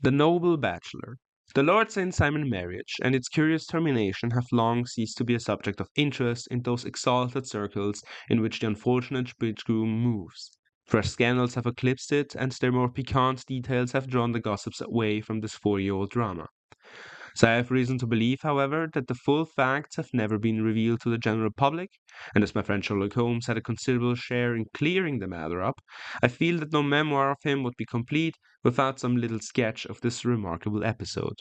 The Noble Bachelor. The Lord St. Simon marriage and its curious termination have long ceased to be a subject of interest in those exalted circles in which the unfortunate bridegroom moves. Fresh scandals have eclipsed it, and their more piquant details have drawn the gossips away from this 4-year-old drama. So I have reason to believe, however, that the full facts have never been revealed to the general public, and as my friend Sherlock Holmes had a considerable share in clearing the matter up, I feel that no memoir of him would be complete without some little sketch of this remarkable episode.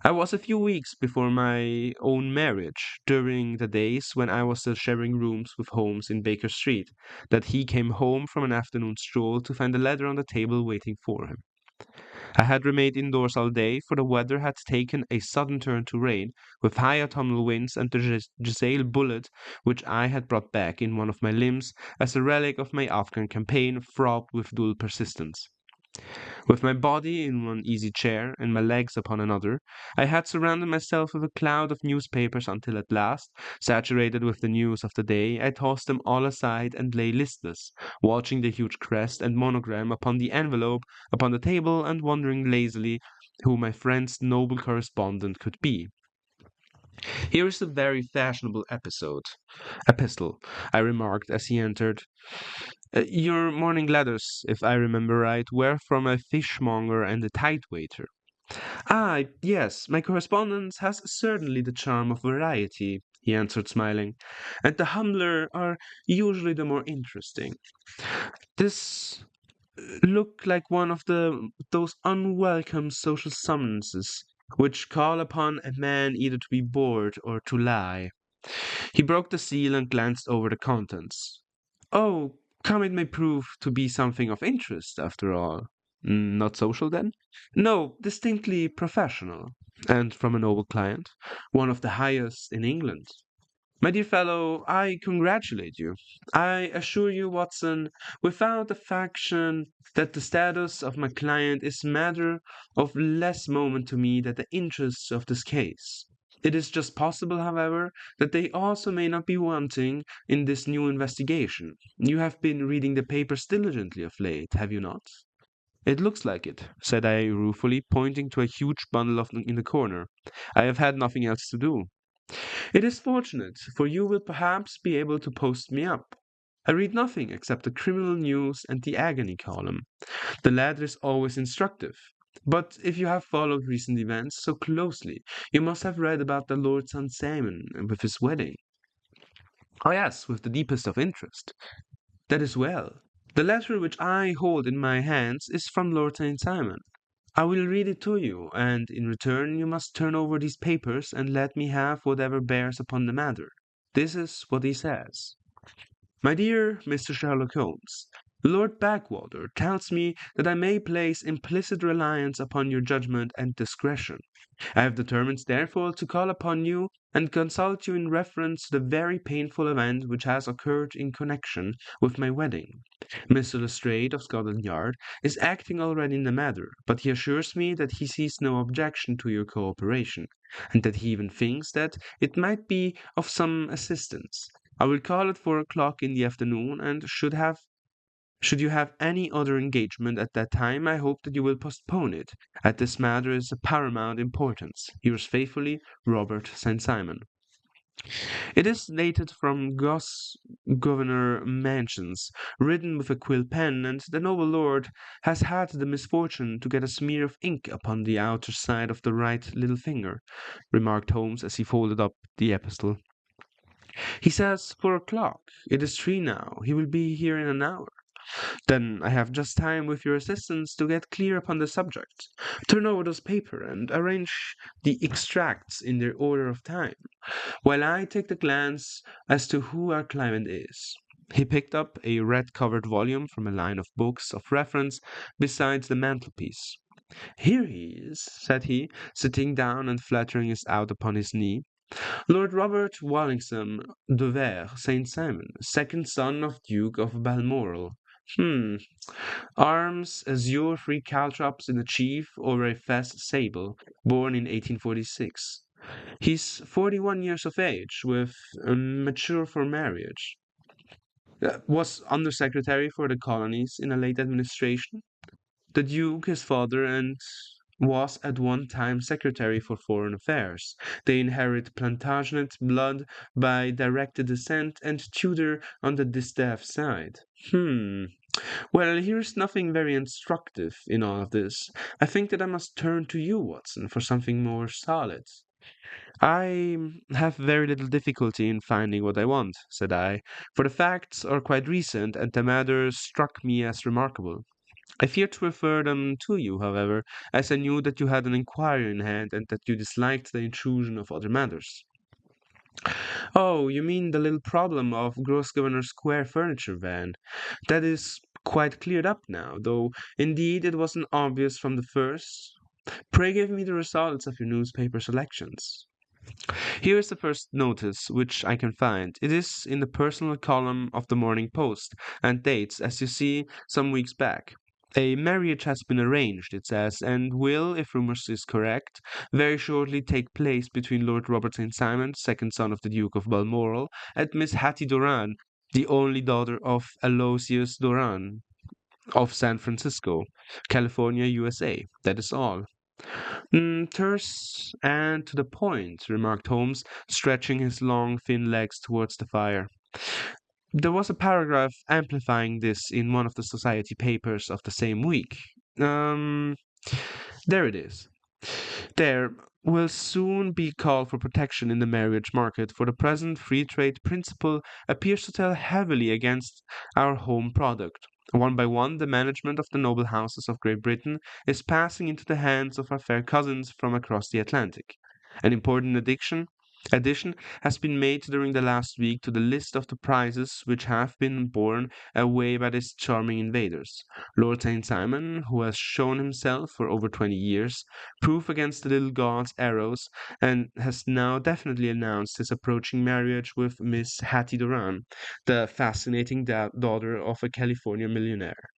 I was a few weeks before my own marriage, during the days when I was still sharing rooms with Holmes in Baker Street, that he came home from an afternoon stroll to find a letter on the table waiting for him. I had remained indoors all day, for the weather had taken a sudden turn to rain, with high autumnal winds, and the Giselle bullet, which I had brought back in one of my limbs as a relic of my Afghan campaign, throbbed with dull persistence. With my body in one easy chair and my legs upon another, I had surrounded myself with a cloud of newspapers until at last, saturated with the news of the day, I tossed them all aside and lay listless, watching the huge crest and monogram upon the envelope upon the table and wondering lazily who my friend's noble correspondent could be. Here is a very fashionable epistle, I remarked as he entered. Your morning letters, if I remember right, were from a fishmonger and a tide waiter. Ah, yes, my correspondence has certainly the charm of variety, he answered, smiling, and the humbler are usually the more interesting. This looked like one of those unwelcome social summonses which call upon a man either to be bored or to lie. He broke the seal and glanced over the contents. Oh, come, it may prove to be something of interest, after all. Not social, then? No, distinctly professional. And from a noble client, one of the highest in England. My dear fellow, I congratulate you. I assure you, Watson, without affection, that the status of my client is matter of less moment to me than the interests of this case. It is just possible, however, that they also may not be wanting in this new investigation. You have been reading the papers diligently of late, have you not? It looks like it, said I ruefully, pointing to a huge bundle in the corner. I have had nothing else to do. It is fortunate, for you will perhaps be able to post me up. I read nothing except the criminal news and the agony column. The latter is always instructive. But if you have followed recent events so closely, you must have read about the Lord St. Simon with his wedding. Oh, yes, with the deepest of interest. That is well. The letter which I hold in my hands is from Lord St. Simon. I will read it to you, and in return you must turn over these papers and let me have whatever bears upon the matter. This is what he says. My dear Mr. Sherlock Holmes, Lord Backwater tells me that I may place implicit reliance upon your judgment and discretion. I have determined, therefore, to call upon you and consult you in reference to the very painful event which has occurred in connection with my wedding. Mr. Lestrade of Scotland Yard is acting already in the matter, but he assures me that he sees no objection to your cooperation, and that he even thinks that it might be of some assistance. I will call at 4 o'clock in the afternoon, and should you have any other engagement at that time, I hope that you will postpone it, as this matter is of paramount importance. Yours faithfully, Robert St. Simon. It is dated from Governor Mansions, written with a quill pen, and the noble lord has had the misfortune to get a smear of ink upon the outer side of the right little finger, remarked Holmes as he folded up the epistle. He says 4 o'clock. It is 3 now. He will be here in an hour. Then I have just time, with your assistance, to get clear upon the subject. Turn over those papers and arrange the extracts in their order of time, while I take a glance as to who our client is. He picked up a red-covered volume from a line of books of reference beside the mantelpiece. Here he is, said he, sitting down and flattering his out upon his knee. Lord Robert Walsingham de Vere St. Simon, second son of Duke of Balmoral. Hmm. Arms, azure, three caltrops in a chief over a fez sable, born in 1846. He's 41 years of age, with mature for marriage. Was Undersecretary for the Colonies in a late administration. The Duke, his father, and was at one time Secretary for Foreign Affairs. They inherit Plantagenet blood by direct descent and Tudor on the distaff side. Well, here's nothing very instructive in all of this. I think that I must turn to you, Watson, for something more solid. I have very little difficulty in finding what I want, said I, for the facts are quite recent and the matter struck me as remarkable. I fear to refer them to you, however, as I knew that you had an inquiry in hand and that you disliked the intrusion of other matters. Oh, you mean the little problem of Grosvenor Square furniture van? That is quite cleared up now, though indeed it wasn't obvious from the first. Pray give me the results of your newspaper selections. Here is the first notice which I can find. It is in the personal column of the Morning Post, and dates, as you see, some weeks back. A marriage has been arranged, it says, and will, if rumours is correct, very shortly take place between Lord Robert St. Simon, second son of the Duke of Balmoral, and Miss Hattie Doran, the only daughter of Aloysius Doran of San Francisco, California, USA. That is all. Terse and to the point, remarked Holmes, stretching his long, thin legs towards the fire. There was a paragraph amplifying this in one of the society papers of the same week. Um, there it is. There will soon be call for protection in the marriage market, for the present free trade principle appears to tell heavily against our home product. One by one, the management of the noble houses of Great Britain is passing into the hands of our fair cousins from across the Atlantic. An important addition has been made during the last week to the list of the prizes which have been borne away by these charming invaders. Lord St. Simon, who has shown himself for over 20 years proof against the little god's arrows, and has now definitely announced his approaching marriage with Miss Hattie Doran, the fascinating daughter of a California millionaire.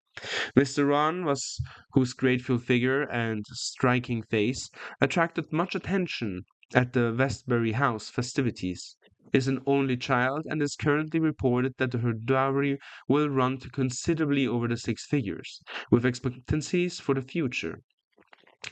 Mr. Ron was whose graceful figure and striking face attracted much attention at the Westbury House festivities, is an only child and is currently reported that her dowry will run to considerably over the six figures, with expectancies for the future.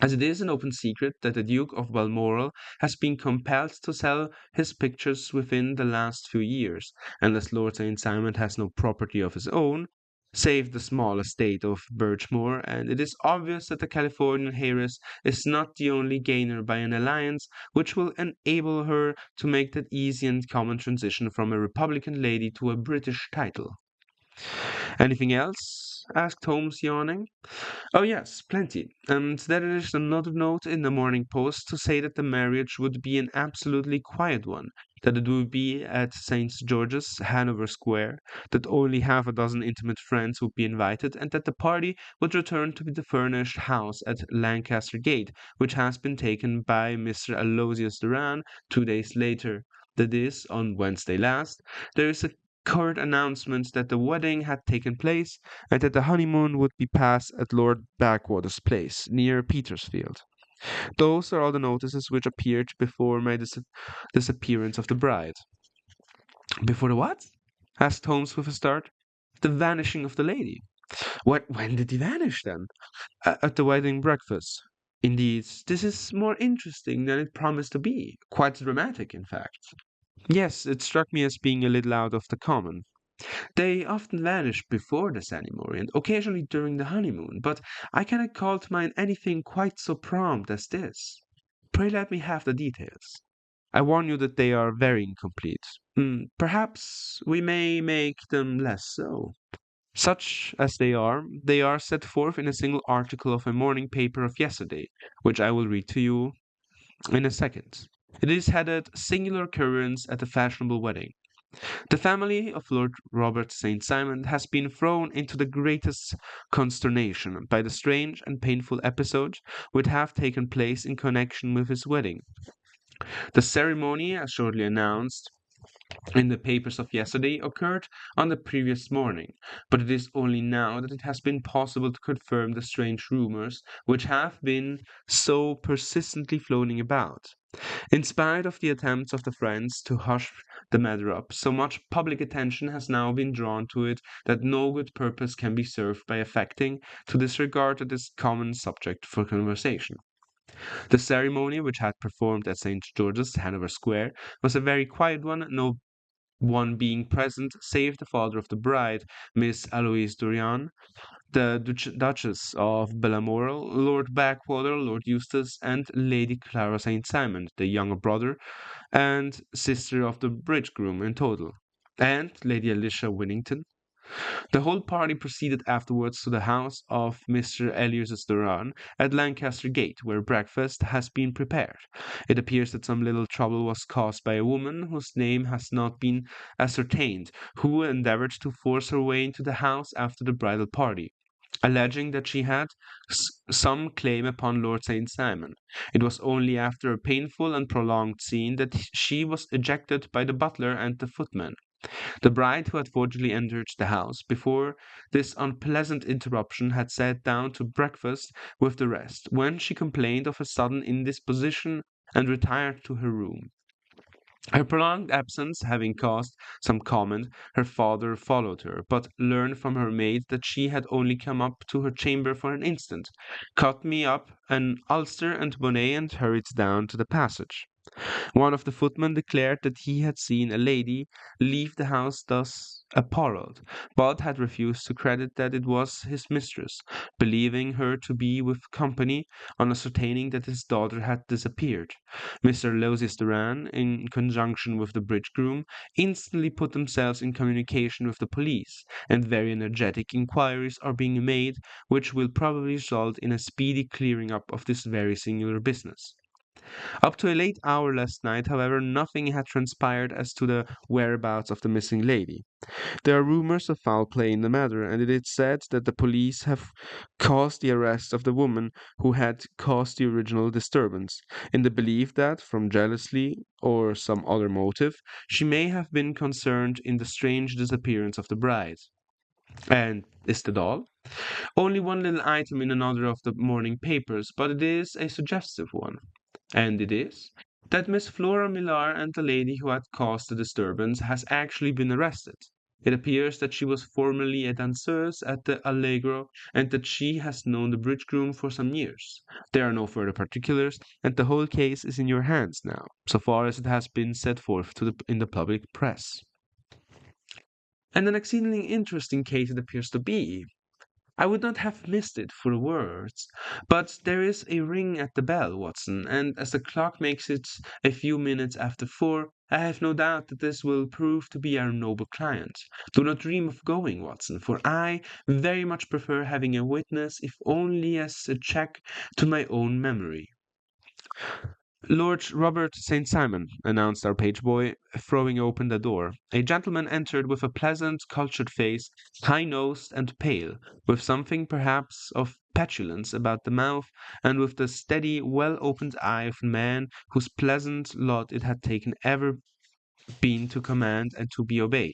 As it is an open secret that the Duke of Balmoral has been compelled to sell his pictures within the last few years, and as Lord St. Simon has no property of his own, save the small estate of Birchmoor, and it is obvious that the Californian heiress is not the only gainer by an alliance which will enable her to make that easy and common transition from a Republican lady to a British title. Anything else? Asked Holmes, yawning. Oh, yes, plenty. And there is another note in the Morning Post to say that the marriage would be an absolutely quiet one, that it would be at St. George's, Hanover Square, that only half a dozen intimate friends would be invited, and that the party would return to the furnished house at Lancaster Gate, which has been taken by Mr. Aloysius Doran 2 days later. That is, on Wednesday last, there is a curt announcement that the wedding had taken place and that the honeymoon would be passed at Lord Backwater's place, near Petersfield. Those are all the notices which appeared before my disappearance of the bride. Before the what? Asked Holmes with a start. The vanishing of the lady. When did he vanish, then? At the wedding breakfast. Indeed, this is more interesting than it promised to be. Quite dramatic, in fact. Yes, it struck me as being a little out of the common. They often vanish before the ceremony and occasionally during the honeymoon, but I cannot call to mind anything quite so prompt as this. Pray let me have the details. I warn you that they are very incomplete. Perhaps we may make them less so. Such as they are set forth in a single article of a morning paper of yesterday, which I will read to you in a second. It is headed Singular Occurrence at a Fashionable Wedding. The family of Lord Robert St. Simon has been thrown into the greatest consternation by the strange and painful episode which have taken place in connection with his wedding. The ceremony, as shortly announced, in the papers of yesterday occurred on the previous morning, but it is only now that it has been possible to confirm the strange rumors which have been so persistently floating about. In spite of the attempts of the friends to hush the matter up, so much public attention has now been drawn to it that no good purpose can be served by affecting to disregard this common subject for conversation. The ceremony which had performed at St. George's, Hanover Square, was a very quiet one, no one being present save the father of the bride, Miss Aloise Dorian, the Duchess of Balmoral, Lord Backwater, Lord Eustace, and Lady Clara St. Simon, the younger brother and sister of the bridegroom in total, and Lady Alicia Winnington. The whole party proceeded afterwards to the house of Mr. Elias Duran at Lancaster Gate, where breakfast has been prepared. It appears that some little trouble was caused by a woman whose name has not been ascertained, who endeavored to force her way into the house after the bridal party, alleging that she had some claim upon Lord St. Simon. It was only after a painful and prolonged scene that she was ejected by the butler and the footman. The bride, who had fortunately entered the house before this unpleasant interruption, had sat down to breakfast with the rest, when she complained of a sudden indisposition and retired to her room. Her prolonged absence having caused some comment, her father followed her, but learned from her maid that she had only come up to her chamber for an instant, caught me up an ulster and bonnet, and hurried down to the passage. One of the footmen declared that he had seen a lady leave the house thus apparelled, but had refused to credit that it was his mistress, believing her to be with company, on ascertaining that his daughter had disappeared. Mr. Losius Duran, in conjunction with the bridegroom, instantly put themselves in communication with the police, and very energetic inquiries are being made, which will probably result in a speedy clearing up of this very singular business. Up to a late hour last night, however, nothing had transpired as to the whereabouts of the missing lady. There are rumors of foul play in the matter, and it is said that the police have caused the arrest of the woman who had caused the original disturbance, in the belief that, from jealousy or some other motive, she may have been concerned in the strange disappearance of the bride. And is that all? Only one little item in another of the morning papers, but it is a suggestive one. And it is that Miss Flora Millar and the lady who had caused the disturbance has actually been arrested. It appears that she was formerly a danseuse at the Allegro, and that she has known the bridegroom for some years. There are no further particulars, and the whole case is in your hands now, so far as it has been set forth in the public press. And an exceedingly interesting case it appears to be. I would not have missed it for words. But there is a ring at the bell, Watson, and as the clock makes it a few minutes after 4, I have no doubt that this will prove to be our noble client. Do not dream of going, Watson, for I very much prefer having a witness, if only as a check to my own memory. Lord Robert St. Simon, announced our page boy, throwing open the door. A gentleman entered with a pleasant, cultured face, high-nosed and pale, with something perhaps of petulance about the mouth, and with the steady, well-opened eye of a man whose pleasant lot it had taken ever been to command and to be obeyed.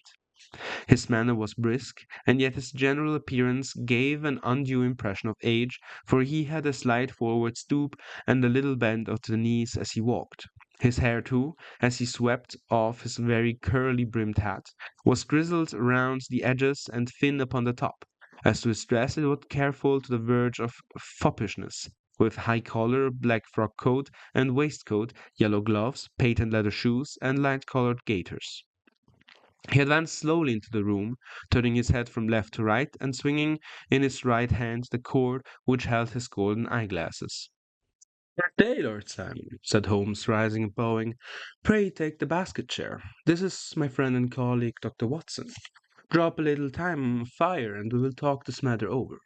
His manner was brisk, and yet his general appearance gave an undue impression of age, for he had a slight forward stoop and a little bend of the knees as he walked. His hair, too, as he swept off his very curly brimmed hat, was grizzled round the edges and thin upon the top. As to his dress, it was careful to the verge of foppishness, with high collar, black frock coat and waistcoat, yellow gloves, patent leather shoes, and light colored gaiters. He advanced slowly into the room, turning his head from left to right, and swinging in his right hand the cord which held his golden eyeglasses. "Good day, Lord Simon," said Holmes, rising and bowing. "Pray take the basket chair. This is my friend and colleague, Dr. Watson. Draw up a little time fire, and we will talk this matter over."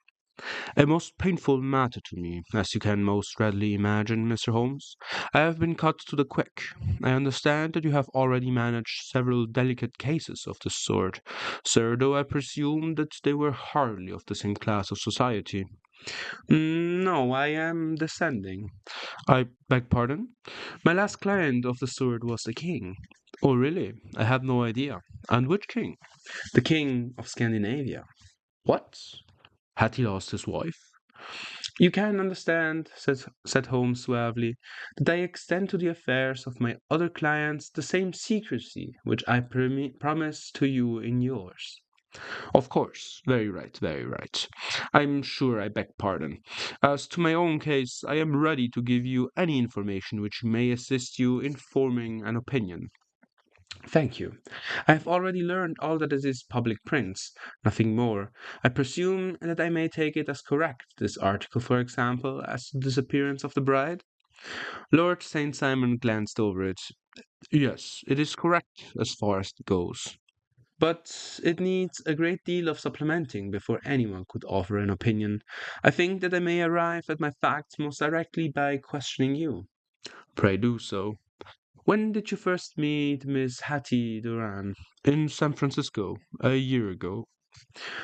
"A most painful matter to me, as you can most readily imagine, Mr. Holmes. I have been cut to the quick. I understand that you have already managed several delicate cases of this sort, sir, though I presume that they were hardly of the same class of society." "No, I am descending." "I beg pardon? My last client of the sort was the king." Oh, really? I have no idea. And which king? The king of Scandinavia. What? Had he lost his wife? You can understand, said Holmes suavely, that I extend to the affairs of my other clients the same secrecy which I promise to you in yours. Of course, very right, very right. I'm sure I beg pardon. As to my own case, I am ready to give you any information which may assist you in forming an opinion. Thank you. I have already learned all that it is public prints, nothing more. I presume that I may take it as correct, this article, for example, as to the disappearance of the bride? Lord St. Simon glanced over it. Yes, it is correct as far as it goes. But it needs a great deal of supplementing before anyone could offer an opinion. I think that I may arrive at my facts most directly by questioning you. Pray do so. When did you first meet Miss Hattie Duran? In San Francisco, a year ago.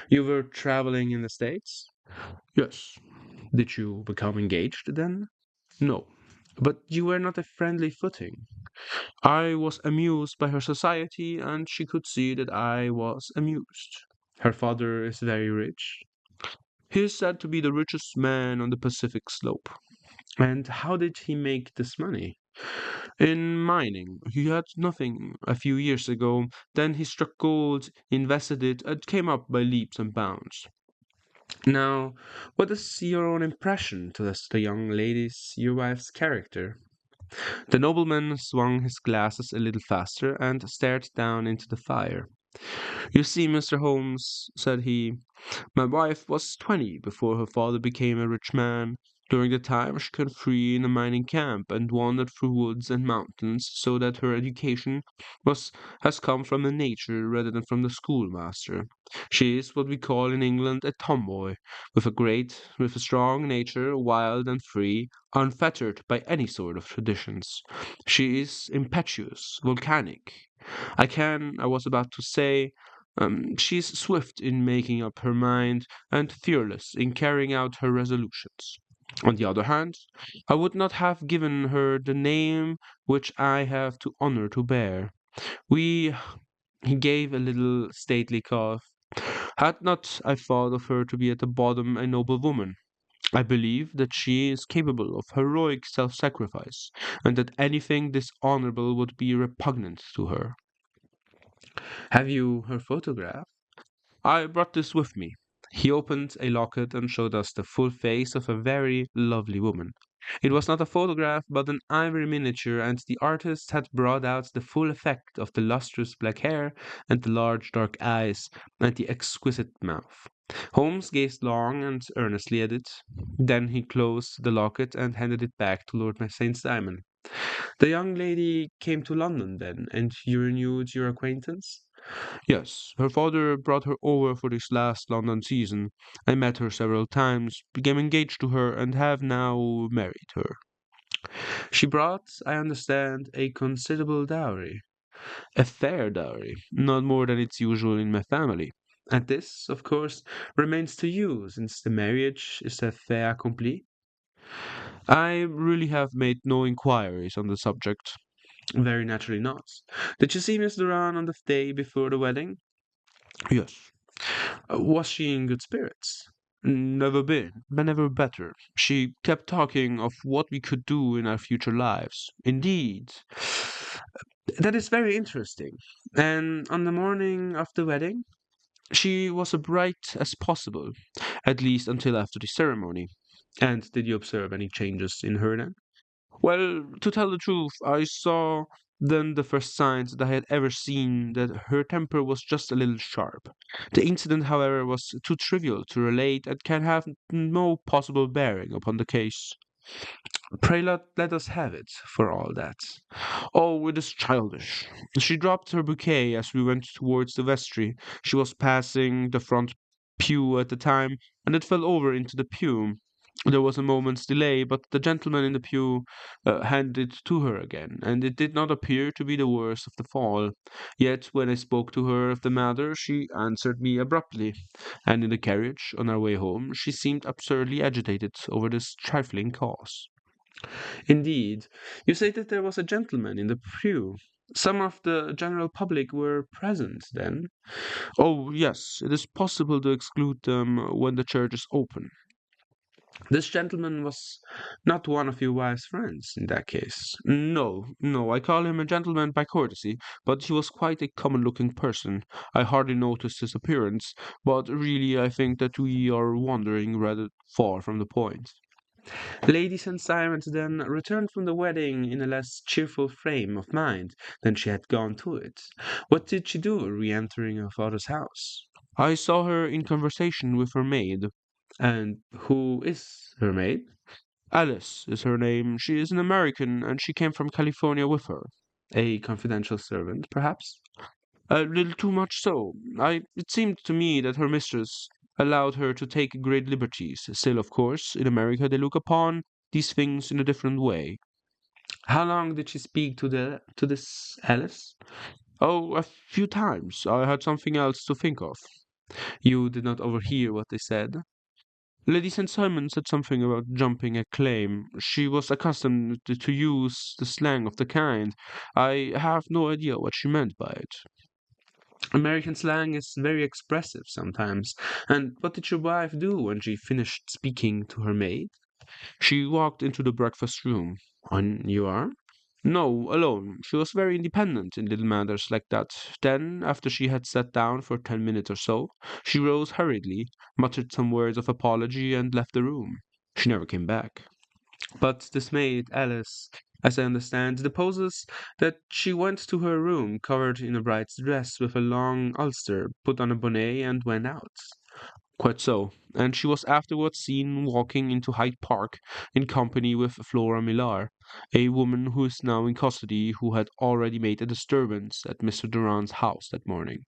You were traveling in the States? Yes. Did you become engaged then? No. But you were not a friendly footing. I was amused by her society, and she could see that I was amused. Her father is very rich. He is said to be the richest man on the Pacific slope. And how did he make this money? In mining. He had nothing a few years ago. Then he struck gold, invested it, and came up by leaps and bounds. Now, what is your own impression to the young lady's, your wife's character? The nobleman swung his glasses a little faster and stared down into the fire. You see, Mr. Holmes, said he, my wife was 20 before her father became a rich man. During the time she got free in a mining camp and wandered through woods and mountains, so that her education was has come from the nature rather than from the schoolmaster. She is what we call in England a tomboy, with a strong nature, wild and free, unfettered by any sort of traditions. She is impetuous, volcanic. I was about to say, she's swift in making up her mind and fearless in carrying out her resolutions. On the other hand, I would not have given her the name which I have the honor to bear. We, he gave a little stately cough. Had not I thought of her to be at the bottom a noble woman? I believe that she is capable of heroic self sacrifice, and that anything dishonorable would be repugnant to her. Have you her photograph? I brought this with me. He opened a locket and showed us the full face of a very lovely woman. It was not a photograph, but an ivory miniature, and the artist had brought out the full effect of the lustrous black hair, and the large dark eyes, and the exquisite mouth. Holmes gazed long and earnestly at it. Then he closed the locket and handed it back to Lord St. Simon. The young lady came to London then, and you renewed your acquaintance? Yes, her father brought her over for this last London season. I met her several times, became engaged to her, and have now married her. She brought, I understand, a considerable dowry. A fair dowry, not more than is usual in my family. And this, of course, remains to you, since the marriage is a fait accompli. I really have made no inquiries on the subject. Very naturally not. Did you see Miss Duran on the day before the wedding? Yes. Was she in good spirits? Never been, but never better. She kept talking of what we could do in our future lives. Indeed. That is very interesting. And on the morning of the wedding, she was as bright as possible, at least until after the ceremony. And did you observe any changes in her then? Well, to tell the truth, I saw then the first signs that I had ever seen that her temper was just a little sharp. The incident, however, was too trivial to relate and can have no possible bearing upon the case. Pray let us have it, for all that. Oh, it is childish. She dropped her bouquet as we went towards the vestry. She was passing the front pew at the time, and it fell over into the pew. There was a moment's delay, but the gentleman in the pew handed it to her again, and it did not appear to be the worst of the fall. Yet, when I spoke to her of the matter, she answered me abruptly, and in the carriage, on our way home, she seemed absurdly agitated over this trifling cause. Indeed, you say that there was a gentleman in the pew. Some of the general public were present then. Oh, yes, it is possible to exclude them when the church is open. This gentleman was not one of your wife's friends in that case. No, no, I call him a gentleman by courtesy, but he was quite a common looking person. I hardly noticed his appearance, but really I think that we are wandering rather far from the point. Lady St. Simons then returned from the wedding in a less cheerful frame of mind than she had gone to it. What did she do re entering her father's house? I saw her in conversation with her maid. And who is her maid? Alice is her name. She is an American, and she came from California with her. A confidential servant, perhaps? A little too much so. It seemed to me that her mistress allowed her to take great liberties. Still, of course, in America they look upon these things in a different way. How long did she speak to this Alice? Oh, a few times. I had something else to think of. You did not overhear what they said? Lady St. Simon said something about jumping a claim. She was accustomed to use the slang of the kind. I have no idea what she meant by it. American slang is very expressive sometimes. And what did your wife do when she finished speaking to her maid? She walked into the breakfast room. On your arm? No, alone. She was very independent in little matters like that. Then, after she had sat down for 10 minutes or so, she rose hurriedly, muttered some words of apology, and left the room. She never came back. But this maid, Alice, as I understand, deposes that she went to her room covered in a bright dress with a long ulster, put on a bonnet, and went out. Quite so, and she was afterwards seen walking into Hyde Park in company with Flora Millar, a woman who is now in custody who had already made a disturbance at Mr. Durand's house that morning.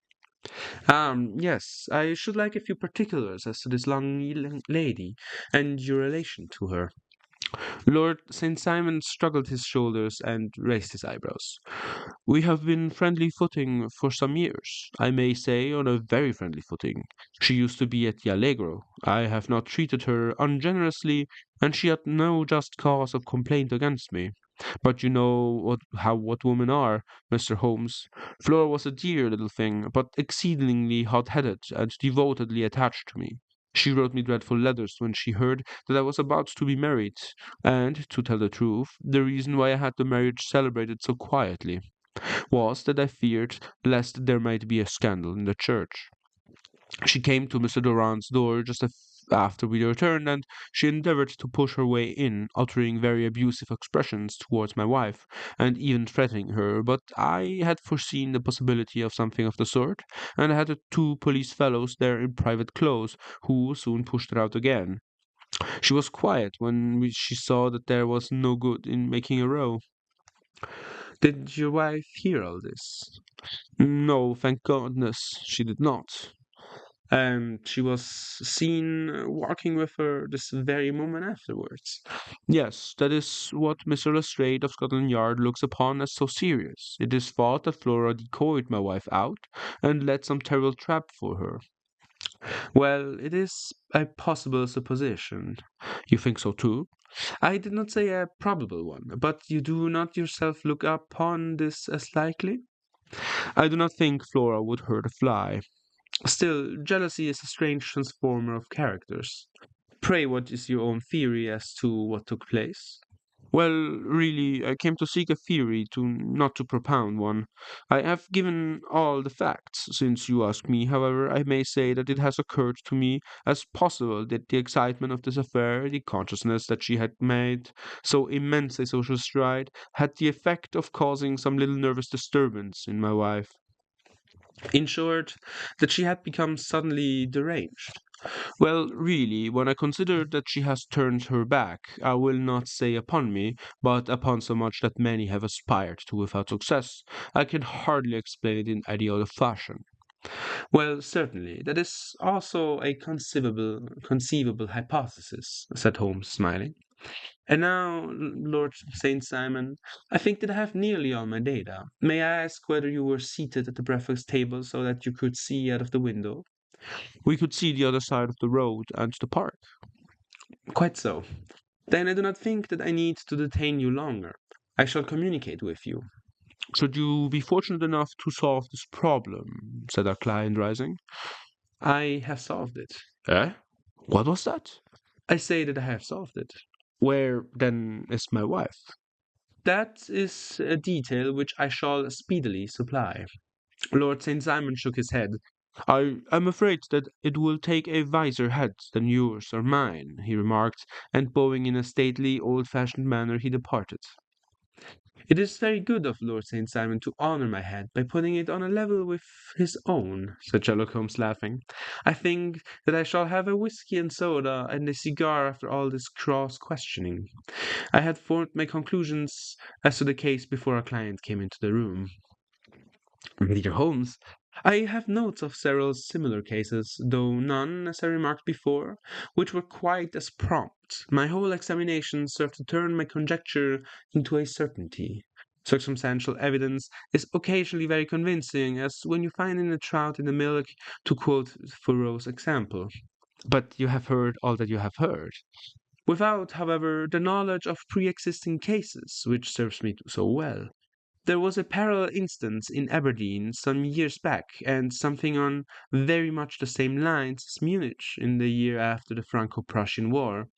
Yes, I should like a few particulars as to this young lady and your relation to her. Lord St. Simon struggled his shoulders and raised his eyebrows. We have been friendly footing for some years, I may say on a very friendly footing. She used to be at the Allegro. I have not treated her ungenerously, and she had no just cause of complaint against me. But you know what women are, Mr. Holmes. Flora was a dear little thing, but exceedingly hot-headed and devotedly attached to me. She wrote me dreadful letters when she heard that I was about to be married, and, to tell the truth, the reason why I had the marriage celebrated so quietly was that I feared lest there might be a scandal in the church. She came to Mr. Durand's door after we returned, and she endeavored to push her way in, uttering very abusive expressions towards my wife, and even threatening her. But I had foreseen the possibility of something of the sort, and I had two police fellows there in private clothes, who soon pushed her out again. She was quiet when she saw that there was no good in making a row. Did your wife hear all this? No, thank goodness she did not. And she was seen walking with her this very moment afterwards. Yes, that is what Mr. Lestrade of Scotland Yard looks upon as so serious. It is thought that Flora decoyed my wife out and laid some terrible trap for her. Well, it is a possible supposition. You think so too? I did not say a probable one, but you do not yourself look upon this as likely? I do not think Flora would hurt a fly. Still, jealousy is a strange transformer of characters. Pray, what is your own theory as to what took place? Well, really, I came to seek a theory, not to propound one. I have given all the facts. Since you ask me, however, I may say that it has occurred to me as possible that the excitement of this affair, the consciousness that she had made so immense a social stride, had the effect of causing some little nervous disturbance in my wife. In short, that she had become suddenly deranged. Well, really, when I consider that she has turned her back, I will not say upon me, but upon so much that many have aspired to without success, I can hardly explain it in any other fashion. Well, certainly, that is also a conceivable hypothesis, said Holmes, smiling. And now, Lord St. Simon, I think that I have nearly all my data. May I ask whether you were seated at the breakfast table so that you could see out of the window? We could see the other side of the road and the park. Quite so. Then I do not think that I need to detain you longer. I shall communicate with you. Should you be fortunate enough to solve this problem, said our client, rising. I have solved it. Eh? What was that? I say that I have solved it. Where, then, is my wife? That is a detail which I shall speedily supply. Lord St. Simon shook his head. I am afraid that it will take a wiser head than yours or mine, he remarked, and bowing in a stately, old-fashioned manner, he departed. It is very good of Lord St. Simon to honor my head by putting it on a level with his own, said Sherlock Holmes, laughing. I think that I shall have a whisky and soda and a cigar after all this cross-questioning. I had formed my conclusions as to the case before our client came into the room. Dear Holmes, I have notes of several similar cases, though none, as I remarked before, which were quite as prompt. My whole examination served to turn my conjecture into a certainty. Circumstantial evidence is occasionally very convincing, as when you find in a trout in the milk, to quote Thoreau's example. But you have heard all that you have heard, without, however, the knowledge of pre-existing cases, which serves me so well. There was a parallel instance in Aberdeen some years back, and something on very much the same lines as Munich in the year after the Franco-Prussian War.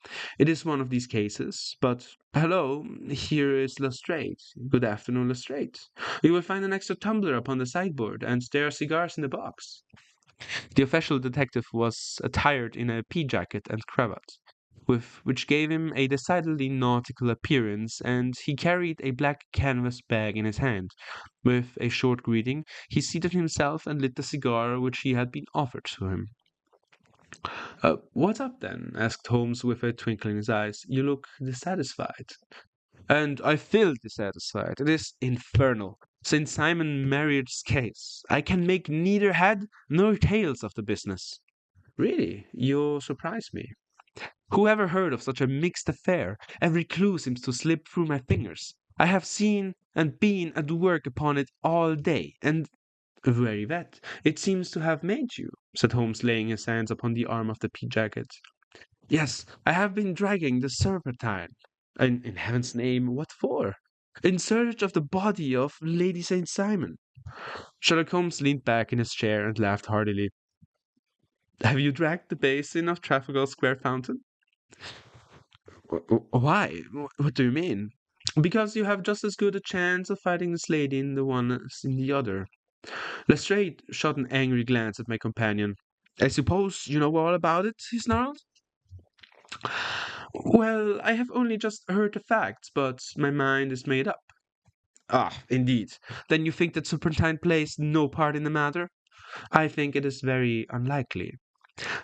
It is one of these cases, but hello, here is Lestrade. Good afternoon, Lestrade. You will find an extra tumbler upon the sideboard, and there are cigars in the box. The official detective was attired in a pea jacket and cravat, which gave him a decidedly nautical appearance, and he carried a black canvas bag in his hand. With a short greeting, he seated himself and lit the cigar which he had been offered to him. What's up then? Asked Holmes with a twinkle in his eyes. You look dissatisfied. And I feel dissatisfied. It is infernal. St. Simon Marriott's case. I can make neither head nor tails of the business. Really, you surprise me. Who ever heard of such a mixed affair? Every clue seems to slip through my fingers. I have seen and been at work upon it all day, and very wet. It seems to have made you, said Holmes, laying his hands upon the arm of the pea jacket. Yes, I have been dragging the serpentine. And in heaven's name, what for? In search of the body of Lady St. Simon. Sherlock Holmes leaned back in his chair and laughed heartily. Have you dragged the basin of Trafalgar Square fountain? Why? What do you mean? Because you have just as good a chance of fighting this lady in the one as in the other. Lestrade shot an angry glance at my companion. I suppose you know all about it, he snarled. Well, I have only just heard the facts, but my mind is made up. Ah, indeed. Then you think that Superintendent plays no part in the matter? I think it is very unlikely.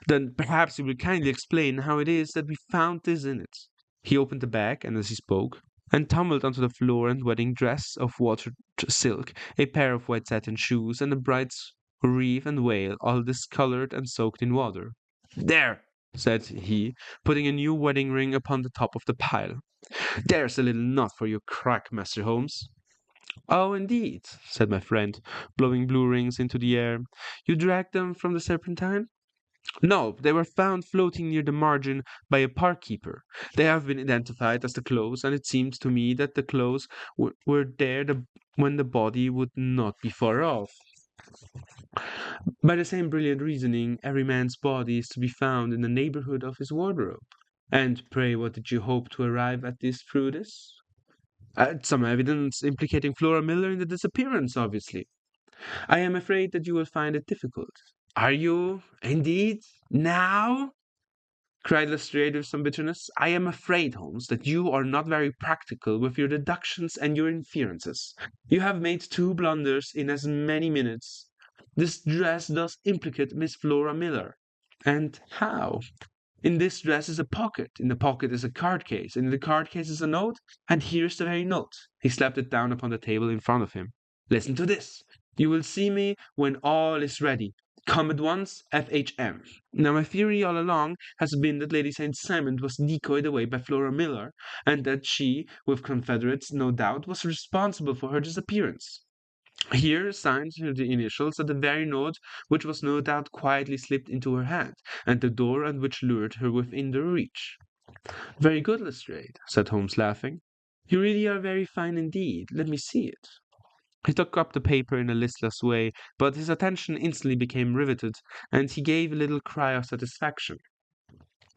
Then perhaps you will kindly explain how it is that we found this in it. He opened the bag, and as he spoke, and tumbled onto the floor a wedding dress of watered silk, a pair of white satin shoes, and a bride's wreath and veil, all discolored and soaked in water. There, said he, putting a new wedding ring upon the top of the pile. There's a little knot for your crack, Master Holmes. Oh, indeed, said my friend, blowing blue rings into the air. You dragged them from the Serpentine? No, they were found floating near the margin by a park keeper. They have been identified as the clothes, and it seems to me that the clothes were there when the body would not be far off. By the same brilliant reasoning, every man's body is to be found in the neighborhood of his wardrobe. And pray, what did you hope to arrive at this through this? Some evidence implicating Flora Miller in the disappearance, obviously. I am afraid that you will find it difficult. Are you, indeed? Now? Cried Lestrade with some bitterness. I am afraid, Holmes, that you are not very practical with your deductions and your inferences. You have made two blunders in as many minutes. This dress does implicate Miss Flora Miller. And how? In this dress is a pocket. In the pocket is a card case. And in the card case is a note. And here's the very note. He slapped it down upon the table in front of him. Listen to this. You will see me when all is ready. Come at once, FHM. Now, my theory all along has been that Lady St. Simon was decoyed away by Flora Miller, and that she, with confederates, no doubt, was responsible for her disappearance. Here, signed the initials at the very note which was no doubt quietly slipped into her hand, and the door and which lured her within their reach. Very good, Lestrade, said Holmes, laughing. You really are very fine indeed. Let me see it. He took up the paper in a listless way, but his attention instantly became riveted, and he gave a little cry of satisfaction.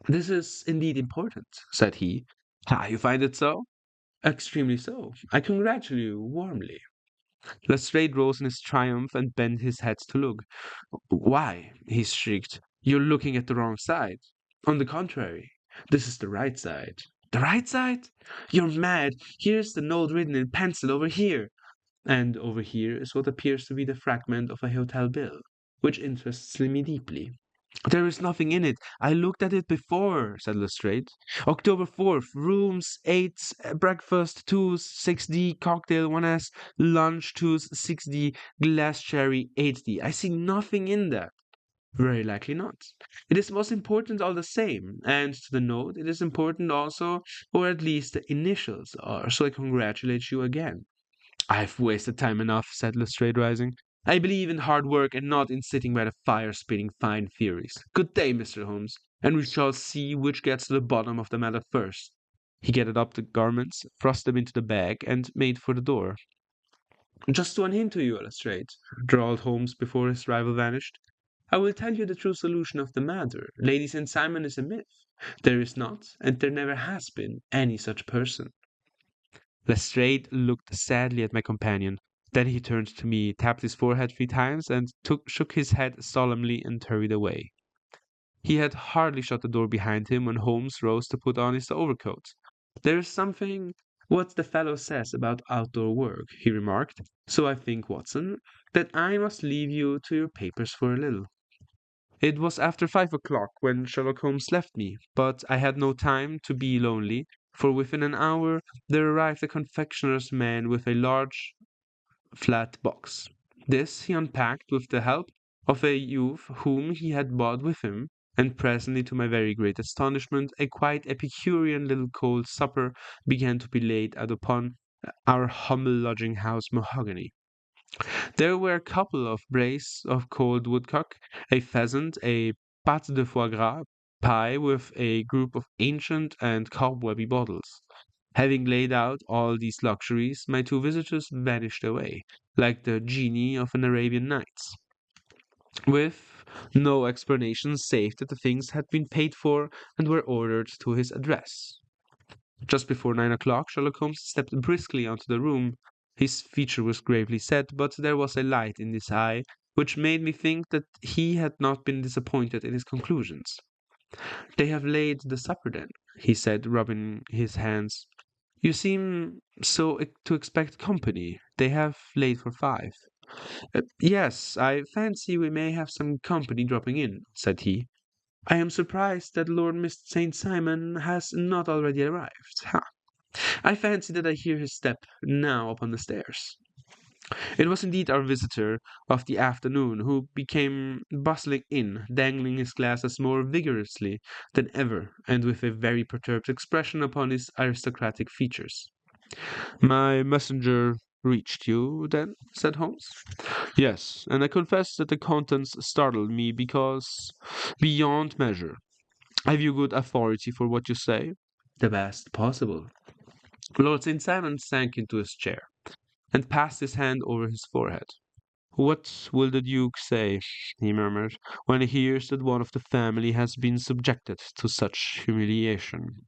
"This is indeed important," said he. "Ah, you find it so?" "Extremely so. I congratulate you warmly." Lestrade rose in his triumph and bent his head to look. "Why," he shrieked, "you're looking at the wrong side. On the contrary, this is the right side." "The right side? You're mad. Here's the note written in pencil over here." And over here is what appears to be the fragment of a hotel bill, which interests me deeply. "There is nothing in it. I looked at it before," said Lestrade. "October 4th, rooms 8, breakfast 2, 6D, cocktail 1S, lunch 2, 6D, glass cherry 8D. I see nothing in that." "Very likely not. It is most important all the same, and to the note it is important also, or at least the initials are, so I congratulate you again." "I've wasted time enough," said Lestrade, rising. "I believe in hard work and not in sitting by the fire spinning fine theories. Good day, Mr. Holmes, and we shall see which gets to the bottom of the matter first." He gathered up the garments, thrust them into the bag, and made for the door. "Just one hint to you, Lestrade," drawled Holmes before his rival vanished. "I will tell you the true solution of the matter. Lady St. Simon is a myth. There is not, and there never has been, any such person." Lestrade looked sadly at my companion. Then he turned to me, tapped his forehead 3 times, and shook his head solemnly and hurried away. He had hardly shut the door behind him when Holmes rose to put on his overcoat. "There is something what the fellow says about outdoor work," he remarked. "So I think, Watson, that I must leave you to your papers for a little." It was after 5 o'clock when Sherlock Holmes left me, but I had no time to be lonely, for within an hour there arrived a confectioner's man with a large flat box. This he unpacked with the help of a youth whom he had brought with him, and presently, to my very great astonishment, a quite epicurean little cold supper began to be laid out upon our humble lodging house mahogany. There were a couple of brace of cold woodcock, a pheasant, a pâte de foie gras pie with a group of ancient and cobwebby bottles. Having laid out all these luxuries, my two visitors vanished away, like the genii of an Arabian Nights, with no explanation save that the things had been paid for and were ordered to his address. Just before 9 o'clock, Sherlock Holmes stepped briskly into the room. His feature was gravely set, but there was a light in his eye which made me think that he had not been disappointed in his conclusions. "They have laid the supper, then," he said, rubbing his hands. "You seem to expect company. They have laid for 5." "Yes, I fancy we may have some company dropping in," said he. "I am surprised that Lord Mr. St. Simon has not already arrived. Ha! I fancy that I hear his step now upon the stairs." It was indeed our visitor of the afternoon who became bustling in, dangling his glasses more vigorously than ever, and with a very perturbed expression upon his aristocratic features. "My messenger reached you, then?" said Holmes. "Yes, and I confess that the contents startled me because beyond measure. Have you good authority for what you say?" "The best possible." Lord St. Simon sank into his chair, and passed his hand over his forehead. "What will the Duke say," he murmured, "when he hears that one of the family has been subjected to such humiliation?"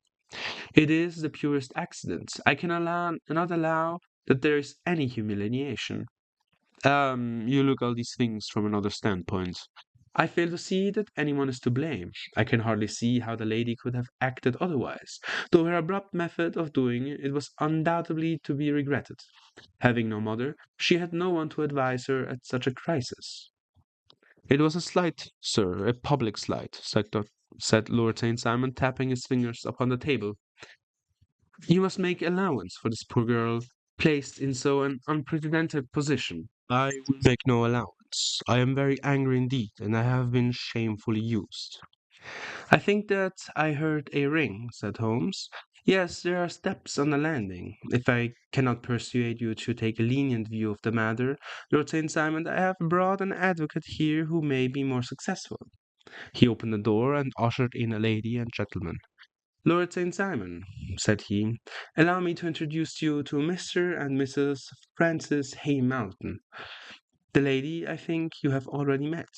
"It is the purest accident. I not allow that there is any humiliation." You look all these things from another standpoint." "I fail to see that anyone is to blame. I can hardly see how the lady could have acted otherwise, though her abrupt method of doing it was undoubtedly to be regretted. Having no mother, she had no one to advise her at such a crisis." "It was a slight, sir, a public slight," said Lord St. Simon, tapping his fingers upon the table. "You must make allowance for this poor girl, placed in so an unprecedented position." "I will make no allowance. I am very angry indeed, and I have been shamefully used." "I think that I heard a ring," said Holmes. "Yes, there are steps on the landing. If I cannot persuade you to take a lenient view of the matter, Lord St. Simon, I have brought an advocate here who may be more successful." He opened the door and ushered in a lady and gentleman. Lord St. Simon, said he, allow me to introduce you to Mr. and Mrs. Francis Haymountain, the lady I think you have already met.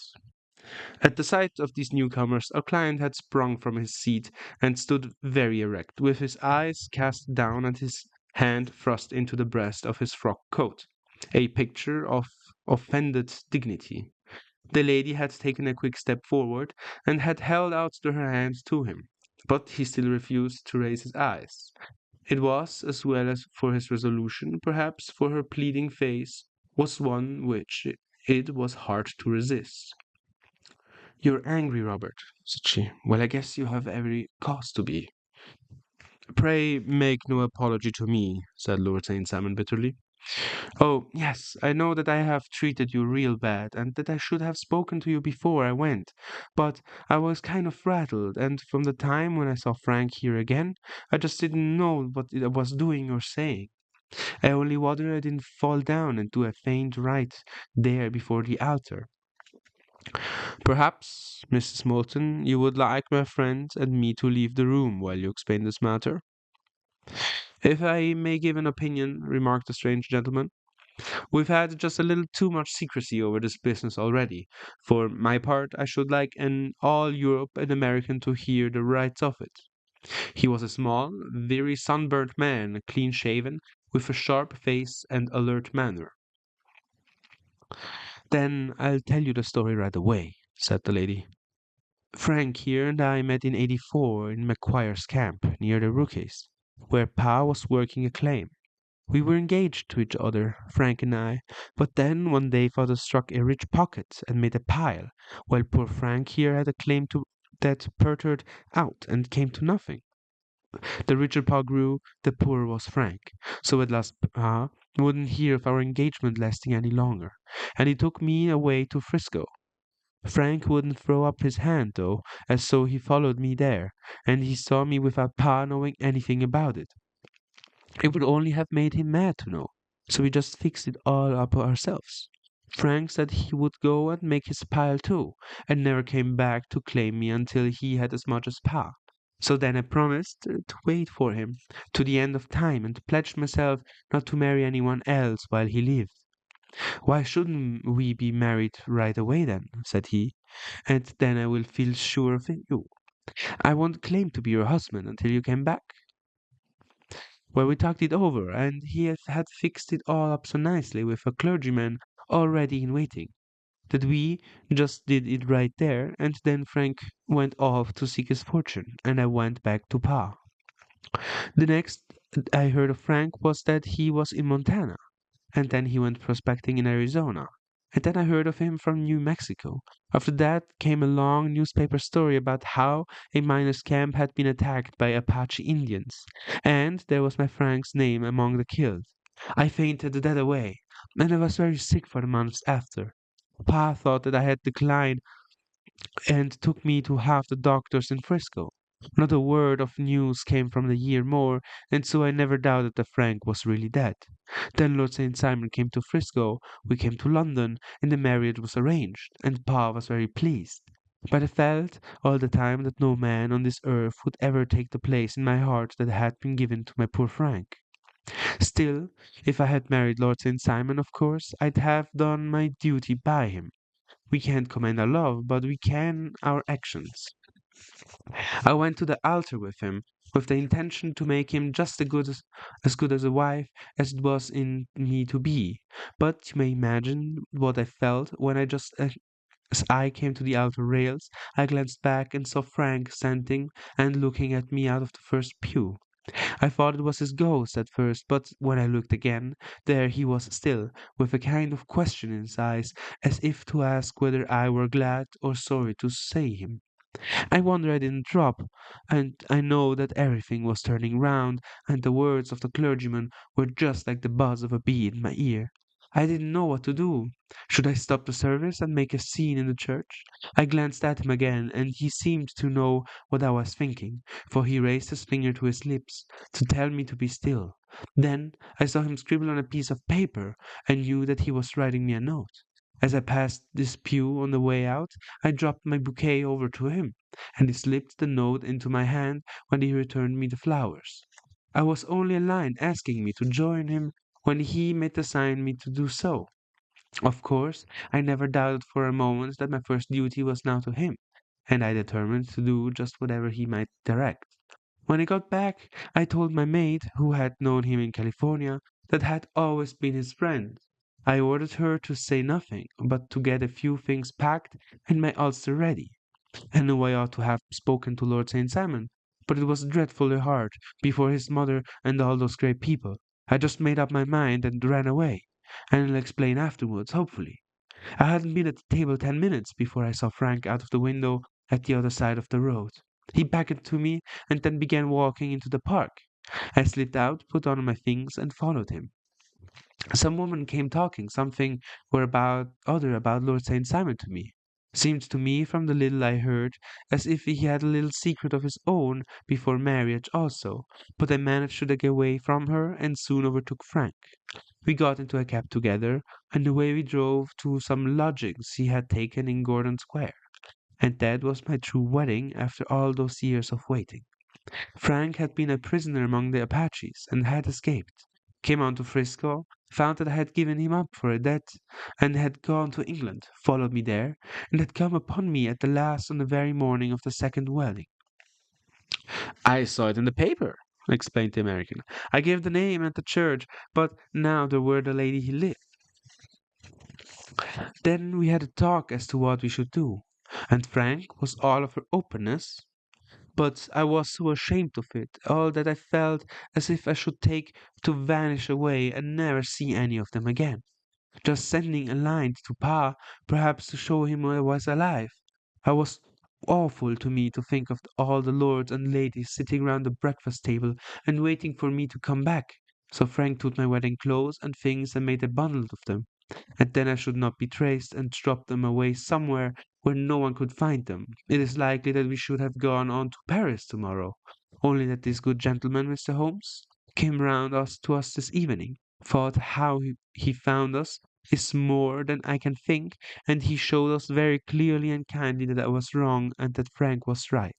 At the sight of these newcomers, our client had sprung from his seat and stood very erect, with his eyes cast down and his hand thrust into the breast of his frock coat, a picture of offended dignity. The lady had taken a quick step forward and had held out her hand to him, but he still refused to raise his eyes. It was, as well as for his resolution, perhaps for her pleading face, was one which it was hard to resist. "You're angry, Robert," said she. "Well, I guess you have every cause to be." "Pray make no apology to me," said Lord St. Simon bitterly. "Oh, yes, I know that I have treated you real bad, and that I should have spoken to you before I went, but I was kind of rattled, and from the time when I saw Frank here again, I just didn't know what I was doing or saying. I only wonder I didn't fall down and do a faint right there before the altar. Perhaps, Mrs. Moulton, you would like my friend and me to leave the room while you explain this matter?" "If I may give an opinion," remarked the strange gentleman, "we've had just a little too much secrecy over this business already. For my part, I should like an all Europe and American to hear the rights of it." He was a small, very sunburnt man, clean shaven, with a sharp face and alert manner. "Then I'll tell you the story right away," said the lady. "Frank here and I met in '84 in McQuire's camp, near the Rookies, where Pa was working a claim. We were engaged to each other, Frank and I, but then one day father struck a rich pocket and made a pile, while poor Frank here had a claim to that petered out and came to nothing. The richer Pa grew, the poorer was Frank, so at last Pa wouldn't hear of our engagement lasting any longer, and he took me away to Frisco. Frank wouldn't throw up his hand, though, as so he followed me there, and he saw me without Pa knowing anything about it. It would only have made him mad to know, so we just fixed it all up ourselves. Frank said he would go and make his pile too, and never came back to claim me until he had as much as Pa. So then I promised to wait for him to the end of time and pledged myself not to marry anyone else while he lived. "Why shouldn't we be married right away then?" said he, "and then I will feel sure of you. I won't claim to be your husband until you come back." Well, we talked it over, and he had fixed it all up so nicely with a clergyman already in waiting, that we just did it right there, and then Frank went off to seek his fortune, and I went back to Pa. The next I heard of Frank was that he was in Montana, and then he went prospecting in Arizona. And then I heard of him from New Mexico. After that came a long newspaper story about how a miners' camp had been attacked by Apache Indians, and there was my Frank's name among the killed. I fainted dead away, and I was very sick for months after. Pa thought that I had declined and took me to half the doctors in Frisco. Not a word of news came from the year more, and so I never doubted that Frank was really dead. Then Lord St. Simon came to Frisco, we came to London, and the marriage was arranged, and Pa was very pleased. But I felt all the time that no man on this earth would ever take the place in my heart that had been given to my poor Frank. Still, if I had married Lord St. Simon, of course, I'd have done my duty by him. We can't commend our love, but we can our actions. I went to the altar with him, with the intention to make him just as good as a wife as it was in me to be. But you may imagine what I felt when as I came to the altar rails, I glanced back and saw Frank standing and looking at me out of the first pew. I thought it was his ghost at first, but when I looked again, there he was still, with a kind of question in his eyes, as if to ask whether I were glad or sorry to see him. I wonder I didn't drop, and I know that everything was turning round, and the words of the clergyman were just like the buzz of a bee in my ear. I didn't know what to do. Should I stop the service and make a scene in the church? I glanced at him again, and he seemed to know what I was thinking, for he raised his finger to his lips to tell me to be still. Then I saw him scribble on a piece of paper, and knew that he was writing me a note. As I passed this pew on the way out, I dropped my bouquet over to him, and he slipped the note into my hand when he returned me the flowers. I was only a line asking me to join him when he made the sign me to do so. Of course, I never doubted for a moment that my first duty was now to him, and I determined to do just whatever he might direct. When I got back, I told my maid, who had known him in California, that I had always been his friend. I ordered her to say nothing, but to get a few things packed and my ulster ready. I knew I ought to have spoken to Lord St. Simon, but it was dreadfully hard before his mother and all those great people. I just made up my mind and ran away, and I'll explain afterwards, hopefully. I hadn't been at the table 10 minutes before I saw Frank out of the window at the other side of the road. He beckoned to me and then began walking into the park. I slipped out, put on my things, and followed him. Some woman came talking something or about other about Lord St. Simon to me. Seemed to me from the little I heard as if he had a little secret of his own before marriage also, but I managed to get away from her and soon overtook Frank. We got into a cab together, and away we drove to some lodgings he had taken in Gordon Square. And that was my true wedding after all those years of waiting. Frank had been a prisoner among the Apaches and had escaped. Came on to Frisco, found that I had given him up for a debt, and had gone to England, followed me there, and had come upon me at the last on the very morning of the second wedding. I saw it in the paper, explained the American. I gave the name and the church, but now there were the lady he lived. Then we had a talk as to what we should do, and Frank was all of her openness, but I was so ashamed of it, all that I felt as if I should take to vanish away and never see any of them again. Just sending a line to Pa, perhaps to show him I was alive. I was awful to me to think of all the lords and ladies sitting round the breakfast table and waiting for me to come back. So Frank took my wedding clothes and things and made a bundle of them, and then I should not be traced and dropped them away somewhere where no one could find them. It is likely that we should have gone on to Paris tomorrow, only that this good gentleman, Mr. Holmes, came round us to us this evening, thought how he found us is more than I can think, and he showed us very clearly and kindly that I was wrong and that Frank was right,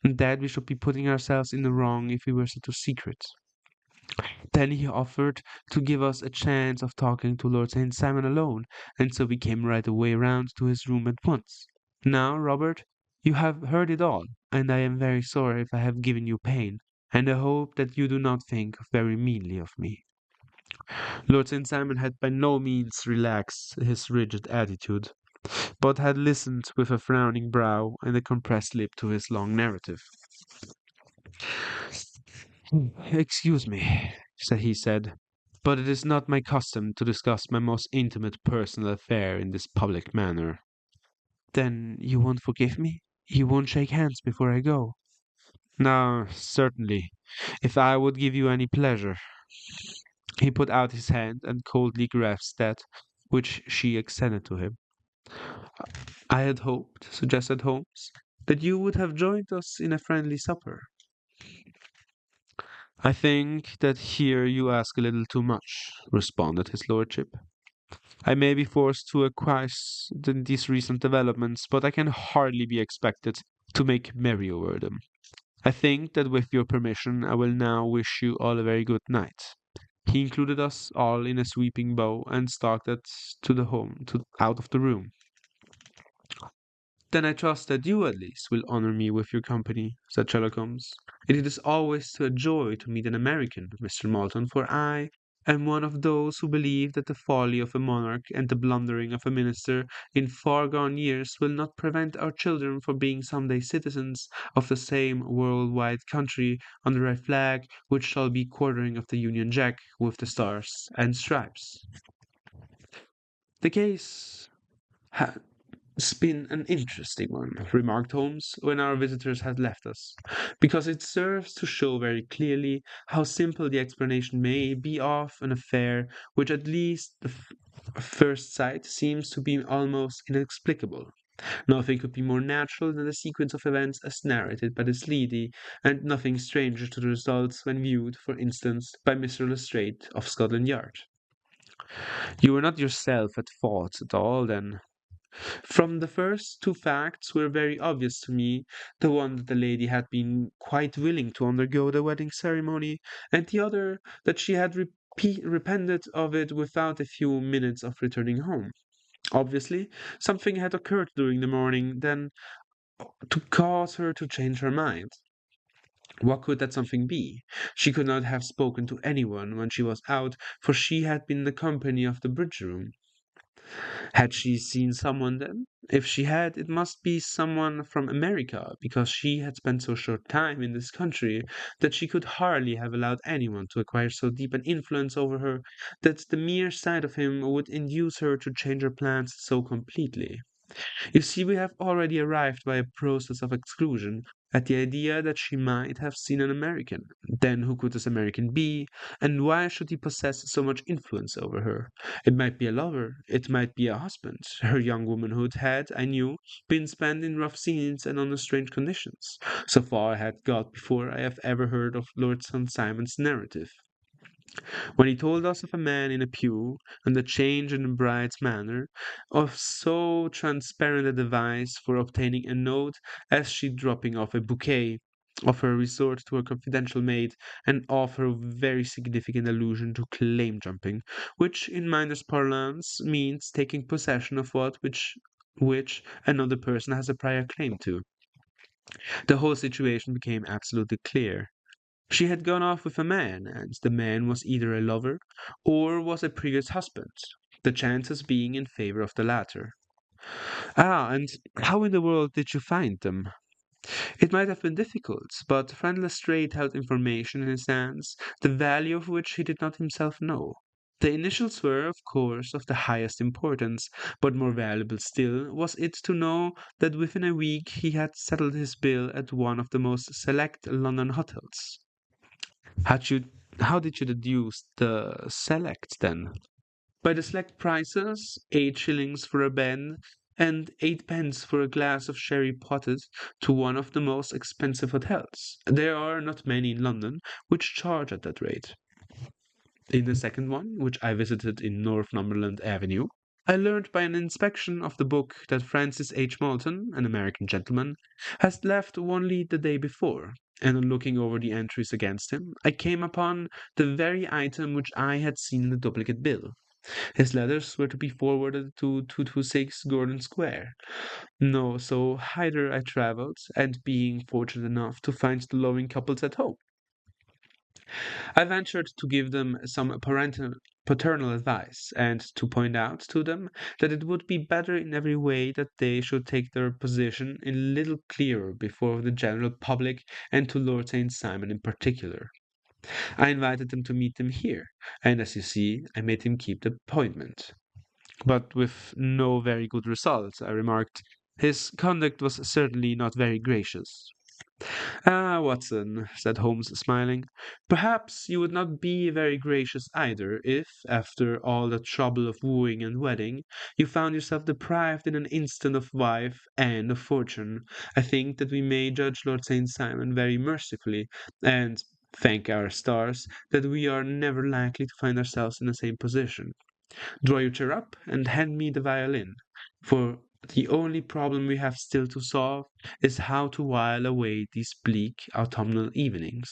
and that we should be putting ourselves in the wrong if we were such a secret. Then he offered to give us a chance of talking to Lord St. Simon alone, and so we came right away round to his room at once. Now, Robert, you have heard it all, and I am very sorry if I have given you pain, and I hope that you do not think very meanly of me. Lord St. Simon had by no means relaxed his rigid attitude, but had listened with a frowning brow and a compressed lip to his long narrative. Excuse me, he said, but it is not my custom to discuss my most intimate personal affair in this public manner. Then you won't forgive me? You won't shake hands before I go? No, certainly, if I would give you any pleasure. He put out his hand and coldly grasped that which she extended to him. I had hoped, suggested Holmes, that you would have joined us in a friendly supper. I think that here you ask a little too much, responded his lordship. I may be forced to acquiesce in these recent developments, but I can hardly be expected to make merry over them. I think that with your permission I will now wish you all a very good night. He included us all in a sweeping bow and stalked out of the room. Then I trust that you at least will honor me with your company, said Sherlock Holmes. It is always a joy to meet an American, Mr. Malton, for I am one of those who believe that the folly of a monarch and the blundering of a minister in far gone years will not prevent our children from being some day citizens of the same world-wide country under a flag which shall be quartering of the Union Jack with the stars and stripes. The case ha- It's been an interesting one, remarked Holmes when our visitors had left us, because it serves to show very clearly how simple the explanation may be of an affair which at least first sight seems to be almost inexplicable. Nothing could be more natural than the sequence of events as narrated by this lady, and nothing stranger to the results when viewed, for instance, by Mr. Lestrade of Scotland Yard. You were not yourself at fault at all, then. From the first two facts were very obvious to me, the one that the lady had been quite willing to undergo the wedding ceremony, and the other that she had repented of it without a few minutes of returning home. Obviously, something had occurred during the morning then to cause her to change her mind. What could that something be? She could not have spoken to anyone when she was out, for she had been in the company of the bridge room. Had she seen someone then? If she had, it must be someone from America, because she had spent so short time in this country that she could hardly have allowed anyone to acquire so deep an influence over her that the mere sight of him would induce her to change her plans so completely. You see, we have already arrived by a process of exclusion at the idea that she might have seen an American. Then who could this American be, and why should he possess so much influence over her? It might be a lover, it might be a husband. Her young womanhood had, I knew, been spent in rough scenes and under strange conditions. So far I had got before I have ever heard of Lord St. Simon's narrative. When he told us of a man in a pew, and the change in the bride's manner, of so transparent a device for obtaining a note as she dropping off a bouquet, of her resort to her confidential maid, and of her very significant allusion to claim jumping, which in miners' parlance means taking possession of which another person has a prior claim to. The whole situation became absolutely clear. She had gone off with a man, and the man was either a lover or was a previous husband, the chances being in favor of the latter. Ah, and how in the world did you find them? It might have been difficult, but friend Lestrade held information in his hands, the value of which he did not himself know. The initials were, of course, of the highest importance, but more valuable still was it to know that within a week he had settled his bill at one of the most select London hotels. Had you, how did you deduce the select then? By the select prices, 8 shillings for a bed, and 8 pence for a glass of sherry potted to one of the most expensive hotels. There are not many in London which charge at that rate. In the second one, which I visited in Northumberland Avenue, I learned by an inspection of the book that Francis H. Moulton, an American gentleman, had left only the day before, and on looking over the entries against him, I came upon the very item which I had seen in the duplicate bill. His letters were to be forwarded to 226 Gordon Square. No, so hither I travelled, and being fortunate enough to find the loving couples at home, I ventured to give them some paternal advice, and to point out to them that it would be better in every way that they should take their position a little clearer before the general public and to Lord St. Simon in particular. I invited them to meet them here, and as you see, I made him keep the appointment. But with no very good result, I remarked. His conduct was certainly not very gracious. Ah, Watson, said Holmes, smiling, perhaps you would not be very gracious either if, after all the trouble of wooing and wedding, you found yourself deprived in an instant of wife and of fortune. I think that we may judge Lord St. Simon very mercifully, and thank our stars that we are never likely to find ourselves in the same position. Draw your chair up and hand me the violin, for the only problem we have still to solve is how to while away these bleak autumnal evenings.